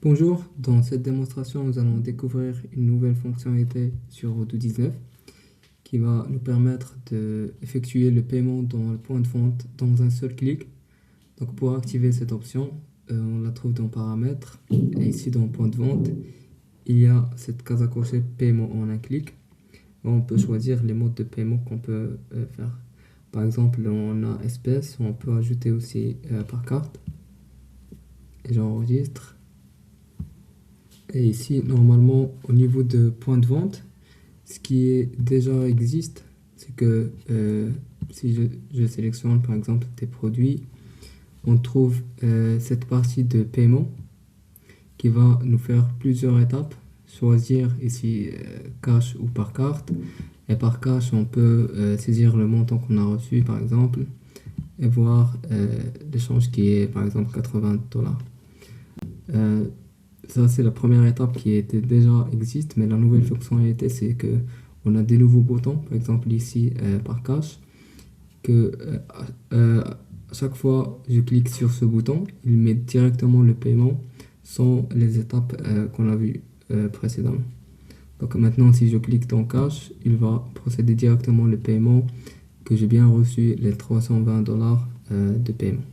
Bonjour, dans cette démonstration, nous allons découvrir une nouvelle fonctionnalité sur Odoo 19 qui va nous permettre d'effectuer le paiement dans le point de vente dans un seul clic. Donc pour activer cette option, on la trouve dans Paramètres et ici dans Point de vente, il y a cette case à cocher Paiement en un clic. On peut choisir les modes de paiement qu'on peut faire. Par exemple, on a espèces, on peut ajouter aussi par carte. Et j'enregistre. Et ici, normalement, au niveau de point de vente, ce qui est déjà existe, c'est que si je sélectionne par exemple des produits, on trouve cette partie de paiement qui va nous faire plusieurs étapes. Choisir ici cash ou par carte. Et par cash, on peut saisir le montant qu'on a reçu par exemple et voir l'échange qui est par exemple $80. Ça, c'est la première étape qui était déjà existe, mais la nouvelle fonctionnalité, c'est que on a des nouveaux boutons, par exemple ici par cash, que à chaque fois je clique sur ce bouton, il met directement le paiement sans les étapes qu'on a vues précédemment. Donc maintenant, si je clique dans cash, il va procéder directement le paiement que j'ai bien reçu les $320 de paiement.